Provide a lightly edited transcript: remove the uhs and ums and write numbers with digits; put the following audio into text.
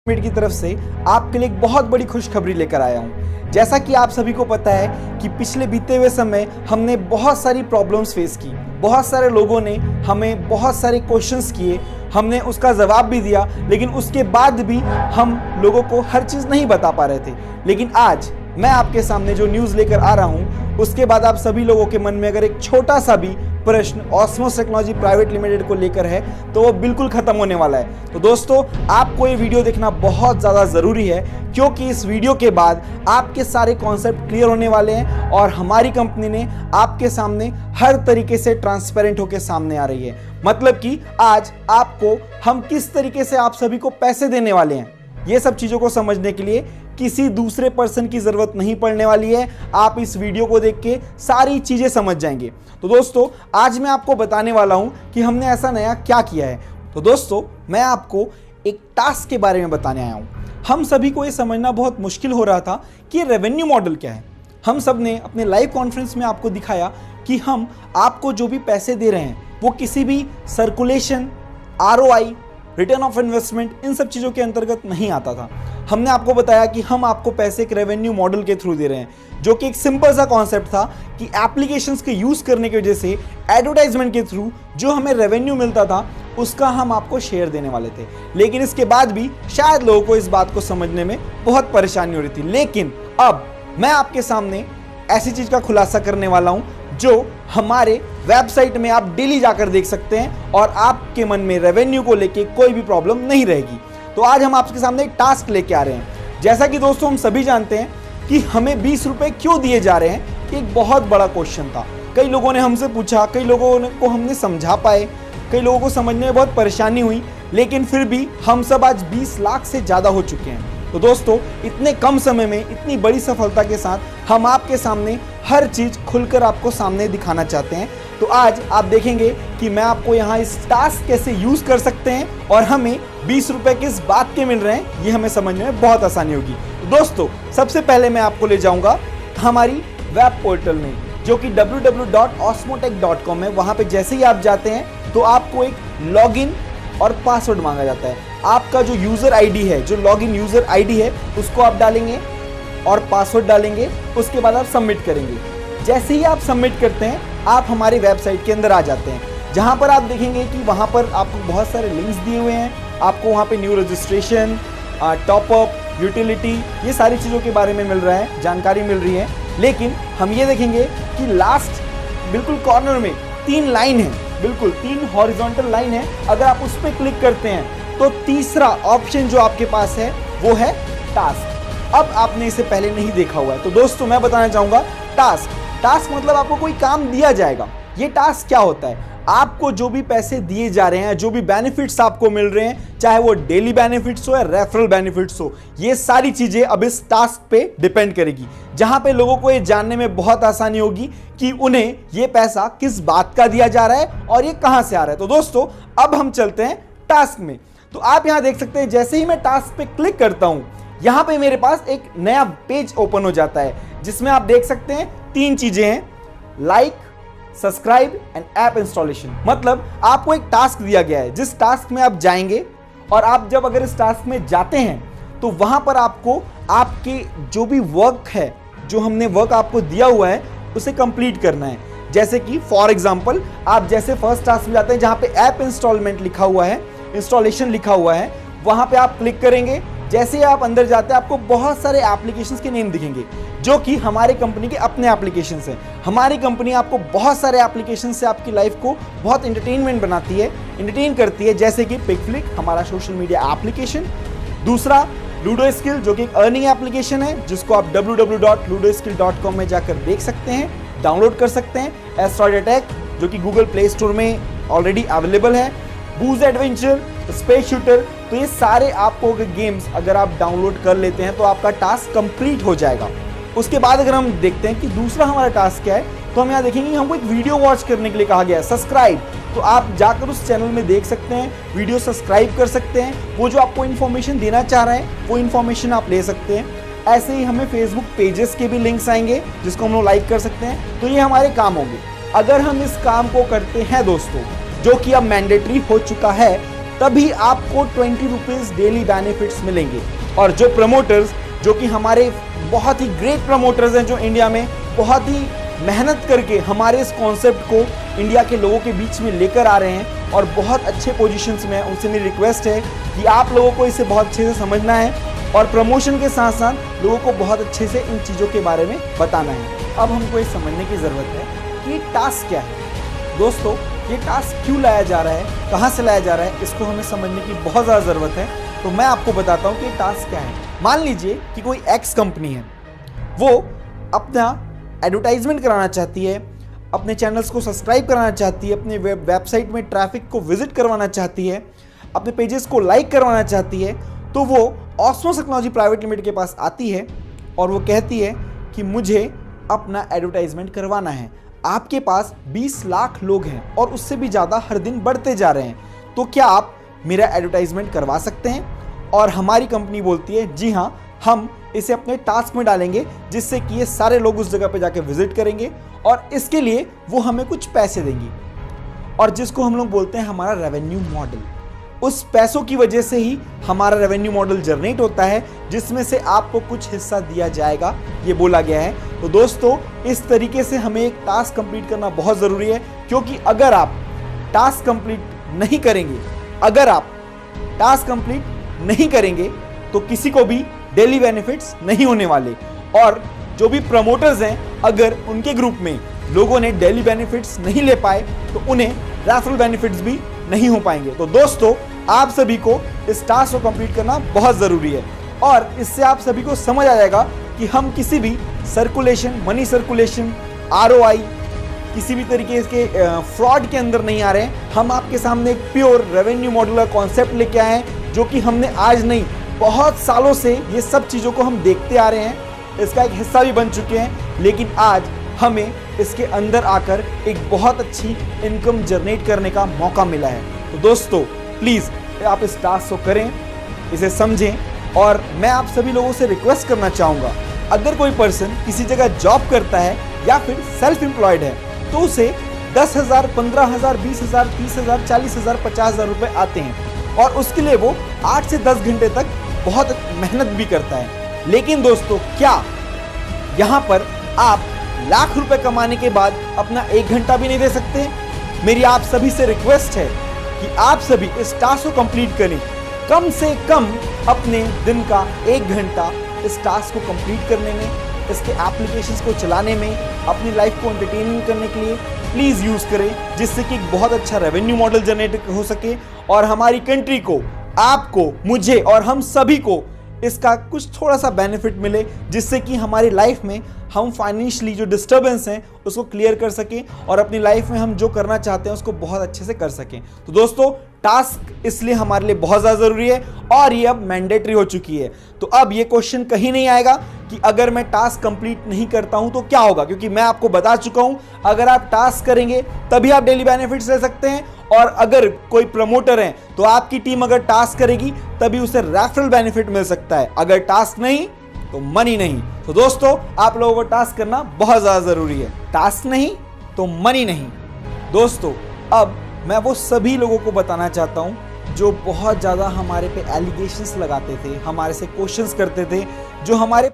की तरफ से आपके लिए एक बहुत बड़ी खुशखबरी लेकर आया हूं। जैसा कि आप सभी को पता है कि पिछले बीते हुए समय हमने बहुत सारी प्रॉब्लम्स फेस की, बहुत सारे लोगों ने हमें बहुत सारे क्वेश्चंस किए, हमने उसका जवाब भी दिया, लेकिन उसके बाद भी हम लोगों को हर चीज़ नहीं बता पा रहे थे। लेकिन आज मैं आपके सामने जो न्यूज़ लेकर आ रहा हूं, उसके बाद आप सभी लोगों के मन में अगर एक छोटा सा भी प्रश्न ऑस्मोस टेक्नोलॉजी प्राइवेट लिमिटेड को लेकर है तो वो बिल्कुल खत्म होने वाला है। तो दोस्तों, आपको ये वीडियो देखना बहुत ज़्यादा ज़रूरी है, क्योंकि इस वीडियो के बाद आपके सारे कॉन्सेप्ट क्लियर होने वाले हैं और हमारी कंपनी ने आपके सामने हर तरीके से ट्रांसपेरेंट होकर सामने आ रही है। मतलब कि आज आपको हम किस तरीके से आप सभी को पैसे देने वाले हैं, ये सब चीज़ों को समझने के लिए किसी दूसरे पर्सन की ज़रूरत नहीं पड़ने वाली है। आप इस वीडियो को देख के सारी चीज़ें समझ जाएंगे। तो दोस्तों, आज मैं आपको बताने वाला हूं कि हमने ऐसा नया क्या किया है। तो दोस्तों, मैं आपको एक टास्क के बारे में बताने आया हूं। हम सभी को ये समझना बहुत मुश्किल हो रहा था कि रेवेन्यू मॉडल क्या है। हम सब ने अपने लाइव कॉन्फ्रेंस में आपको दिखाया कि हम आपको जो भी पैसे दे रहे हैं वो किसी भी circulation, ROI, return of investment, इन सब चीज़ों के अंतर्गत नहीं आता था। हमने आपको बताया कि हम आपको पैसे एक रेवेन्यू मॉडल के थ्रू दे रहे हैं, जो कि एक सिंपल सा कॉन्सेप्ट था कि एप्लीकेशंस के यूज़ करने की वजह से एडवर्टाइजमेंट के थ्रू जो हमें रेवेन्यू मिलता था उसका हम आपको शेयर देने वाले थे। लेकिन इसके बाद भी शायद लोगों को इस बात को समझने में बहुत परेशानी हो रही थी। लेकिन अब मैं आपके सामने ऐसी चीज़ का खुलासा करने वाला हूँ जो हमारे वेबसाइट में आप डेली जाकर देख सकते हैं और आपके मन में रेवेन्यू को लेके कोई भी प्रॉब्लम नहीं रहेगी। तो आज हम आपके सामने एक टास्क लेके आ रहे हैं। जैसा कि दोस्तों हम सभी जानते हैं कि हमें 20 रुपए क्यों दिए जा रहे हैं, एक बहुत बड़ा क्वेश्चन था। कई लोगों ने हमसे पूछा, कई लोगों को हमने समझा पाए, कई लोगों को समझने में बहुत परेशानी हुई, लेकिन फिर भी हम सब आज 20 लाख से ज़्यादा हो चुके हैं। तो दोस्तों, इतने कम समय में इतनी बड़ी सफलता के साथ हम आपके सामने हर चीज़ खुलकर आपको सामने दिखाना चाहते हैं। तो आज आप देखेंगे कि मैं आपको यहाँ इस टास्क कैसे यूज़ कर सकते हैं और हमें 20 रुपए किस बात के मिल रहे हैं, ये हमें समझने में बहुत आसानी होगी। दोस्तों, सबसे पहले मैं आपको ले जाऊँगा हमारी वेब पोर्टल में, जो कि www.osmotech.com है। वहाँ पे जैसे ही आप जाते हैं तो आपको एक लॉगिन और पासवर्ड मांगा जाता है। आपका जो यूज़र आईडी है, जो लॉगिन यूज़र आईडी है, उसको आप डालेंगे और पासवर्ड डालेंगे। उसके बाद आप सबमिट करेंगे। जैसे ही आप सबमिट करते हैं, आप हमारी वेबसाइट के अंदर आ जाते हैं, जहां पर आप देखेंगे कि वहां पर आपको बहुत सारे लिंक्स दिए हुए हैं। आपको वहां पे न्यू रजिस्ट्रेशन, टॉपअप, यूटिलिटी, ये सारी चीज़ों के बारे में मिल रहा है, जानकारी मिल रही है। लेकिन हम ये देखेंगे कि लास्ट बिल्कुल कॉर्नर में 3 लाइन है, बिल्कुल 3 हॉरिजॉन्टल लाइन है। अगर आप उस पर क्लिक करते हैं तो तीसरा ऑप्शन जो आपके पास है वो है टास्क। अब आपने इसे पहले नहीं देखा हुआ है तो दोस्तों मैं बताना चाहूँगा, टास्क मतलब आपको कोई काम दिया जाएगा। ये टास्क क्या होता है? आपको जो भी पैसे दिए जा रहे हैं, जो भी बेनिफिट्स आपको मिल रहे हैं, चाहे वो डेली बेनिफिट्स हो या रेफरल बेनिफिट्स हो, ये सारी चीज़ें अब इस टास्क पे डिपेंड करेगी, जहां पे लोगों को ये जानने में बहुत आसानी होगी कि उन्हें ये पैसा किस बात का दिया जा रहा है और ये कहां से आ रहा है। तो दोस्तों, अब हम चलते हैं टास्क में। तो आप यहां देख सकते हैं, जैसे ही मैं टास्क पे क्लिक करता हूं, यहां पे मेरे पास एक नया पेज ओपन हो जाता है, जिसमें आप देख सकते हैं 3 चीजें हैं, like, subscribe and app installation. मतलब आपको एक टास्क दिया गया है, जिस टास्क में आप जाएंगे और आप जब अगर इस टास्क में जाते हैं तो वहां पर आपको आपके जो भी वर्क है, जो हमने वर्क आपको दिया हुआ है, उसे कंप्लीट करना है। जैसे कि फॉर एग्जांपल, आप जैसे फर्स्ट टास्क में जाते हैं जहां पे ऐप इंस्टॉलमेंट लिखा हुआ है, इंस्टॉलेशन लिखा हुआ है, वहां पे आप क्लिक करेंगे। जैसे ही आप अंदर जाते हैं, आपको बहुत सारे एप्लीकेशंस के नेम दिखेंगे, जो कि हमारी कंपनी के अपने एप्लीकेशंस हैं। हमारी कंपनी आपको बहुत सारे एप्लीकेशन से आपकी लाइफ को बहुत एंटरटेनमेंट बनाती है, एंटरटेन करती है। जैसे कि पिकफ्लिक, हमारा सोशल मीडिया एप्लीकेशन। दूसरा, लूडो स्किल, जो कि एक अर्निंग एप्लीकेशन है, जिसको आप www.ludoskill.com में जाकर देख सकते हैं, डाउनलोड कर सकते हैं। एस्ट्रॉइड अटैक, जो कि गूगल प्ले स्टोर में ऑलरेडी अवेलेबल है। बूज एडवेंचर, स्पेस शूटर। तो ये सारे आपको गेम्स अगर आप डाउनलोड कर लेते हैं तो आपका टास्क कंप्लीट हो जाएगा। उसके बाद अगर हम देखते हैं कि दूसरा हमारा टास्क क्या है, तो हम यहाँ देखेंगे हमको एक वीडियो वॉच करने के लिए कहा गया है, सब्सक्राइब। तो आप जाकर उस चैनल में देख सकते हैं, वीडियो सब्सक्राइब कर सकते हैं। वो जो आपको इन्फॉर्मेशन देना चाह रहे हैं वो इन्फॉर्मेशन आप ले सकते हैं। ऐसे ही हमें फेसबुक पेजेस के भी लिंक्स आएंगे, जिसको हम लोग लाइक कर सकते हैं। तो ये हमारे काम होंगे। अगर हम इस काम को करते हैं दोस्तों, जो कि अब मैंडेटरी हो चुका है, तभी आपको 20 रुपीज़ डेली बेनिफिट्स मिलेंगे। और जो प्रमोटर्स, जो कि हमारे बहुत ही ग्रेट प्रमोटर्स हैं, जो इंडिया में बहुत ही मेहनत करके हमारे इस कॉन्सेप्ट को इंडिया के लोगों के बीच में लेकर आ रहे हैं और बहुत अच्छे पोजीशंस में हैं, उनसे मेरी रिक्वेस्ट है कि आप लोगों को इसे बहुत अच्छे से समझना है और प्रमोशन के साथ साथ लोगों को बहुत अच्छे से इन चीज़ों के बारे में बताना है। अब हमको ये समझने की ज़रूरत है कि टास्क क्या है। दोस्तों, ये टास्क क्यों लाया जा रहा है, कहाँ से लाया जा रहा है, इसको हमें समझने की बहुत ज़्यादा ज़रूरत है। तो मैं आपको बताता हूँ कि ये टास्क क्या है। मान लीजिए कि कोई एक्स कंपनी है, वो अपना एडवर्टाइजमेंट कराना चाहती है, अपने चैनल्स को सब्सक्राइब कराना चाहती है, अपने वेबसाइट में ट्रैफिक को विजिट करवाना चाहती है, अपने पेजेस को लाइक करवाना चाहती है। तो वो ऑस्मोस टेक्नोलॉजी प्राइवेट लिमिटेड के पास आती है और वो कहती है कि मुझे अपना एडवर्टाइजमेंट करवाना है। आपके पास 20 लाख लोग हैं और उससे भी ज़्यादा हर दिन बढ़ते जा रहे हैं, तो क्या आप मेरा एडवर्टाइजमेंट करवा सकते हैं? और हमारी कंपनी बोलती है जी हाँ, हम इसे अपने टास्क में डालेंगे, जिससे कि ये सारे लोग उस जगह पे जाके विजिट करेंगे और इसके लिए वो हमें कुछ पैसे देंगी, और जिसको हम लोग बोलते हैं हमारा रेवेन्यू मॉडल। उस पैसों की वजह से ही हमारा रेवेन्यू मॉडल जनरेट होता है, जिसमें से आपको कुछ हिस्सा दिया जाएगा, ये बोला गया है। तो दोस्तों, इस तरीके से हमें एक टास्क कंप्लीट करना बहुत ज़रूरी है, क्योंकि अगर आप टास्क कंप्लीट नहीं करेंगे, अगर आप टास्क कंप्लीट नहीं करेंगे तो किसी को भी डेली बेनिफिट्स नहीं होने वाले। और जो भी प्रमोटर्स हैं, अगर उनके ग्रुप में लोगों ने डेली बेनिफिट्स नहीं ले पाए तो उन्हें रेफरल बेनिफिट्स भी नहीं हो पाएंगे। तो दोस्तों, आप सभी को इस टास्क को कंप्लीट करना बहुत ज़रूरी है और इससे आप सभी को समझ आ जाएगा कि हम किसी भी सर्कुलेशन, मनी सर्कुलेशन, ROI, किसी भी तरीके के फ्रॉड के अंदर नहीं आ रहे हैं। हम आपके सामने एक प्योर रेवेन्यू मॉडल का कॉन्सेप्ट लेके आए हैं, जो कि हमने आज नहीं, बहुत सालों से ये सब चीज़ों को हम देखते आ रहे हैं, इसका एक हिस्सा भी बन चुके हैं, लेकिन आज हमें इसके अंदर आकर एक बहुत अच्छी इनकम जनरेट करने का मौका मिला है। तो दोस्तों, प्लीज़ आप इस टास्क को करें, इसे समझें। और मैं आप सभी लोगों से रिक्वेस्ट करना चाहूँगा, अगर कोई पर्सन किसी जगह जॉब करता है या फिर सेल्फ एम्प्लॉयड है, तो उसे 10,000, 15,000, 20,000, 30,000, 40,000, 50,000 रुपये आते हैं और उसके लिए वो 8 से 10 घंटे तक बहुत मेहनत भी करता है। लेकिन दोस्तों, क्या यहाँ पर आप लाख रुपए कमाने के बाद अपना 1 घंटा भी नहीं दे सकते? मेरी आप सभी से रिक्वेस्ट है कि आप सभी इस टास्क को कंप्लीट करें। कम से कम अपने दिन का 1 घंटा इस टास्क को कंप्लीट करने में, इसके एप्लीकेशंस को चलाने में, अपनी लाइफ को एंटरटेनमेंट करने के लिए प्लीज़ यूज़ करें, जिससे कि एक बहुत अच्छा रेवेन्यू मॉडल जनरेट हो सके और हमारी कंट्री को, आपको, मुझे और हम सभी को इसका कुछ थोड़ा सा बेनिफिट मिले, जिससे कि हमारी लाइफ में हम फाइनेंशियली जो डिस्टर्बेंस हैं उसको क्लियर कर सकें और अपनी लाइफ में हम जो करना चाहते हैं उसको बहुत अच्छे से कर सकें। तो दोस्तों, टास्क इसलिए हमारे लिए बहुत ज़्यादा ज़रूरी है और ये अब मैंडेटरी हो चुकी है। तो अब ये क्वेश्चन कहीं नहीं आएगा कि अगर मैं टास्क कंप्लीट नहीं करता हूं तो क्या होगा, क्योंकि मैं आपको बता चुका हूं, अगर आप टास्क करेंगे तभी आप डेली बेनिफिट्स ले सकते हैं। और अगर कोई प्रमोटर है तो आपकी टीम अगर टास्क करेगी तभी उसे रेफरल बेनिफिट मिल सकता है, अगर टास्क नहीं तो मनी नहीं। तो दोस्तों, आप लोगों को टास्क करना बहुत ज़्यादा ज़रूरी है। टास्क नहीं तो मनी नहीं। दोस्तों, अब मैं वो सभी लोगों को बताना चाहता हूं जो बहुत ज़्यादा हमारे पे एलिगेशंस लगाते थे, हमारे से क्वेश्चंस करते थे, जो हमारे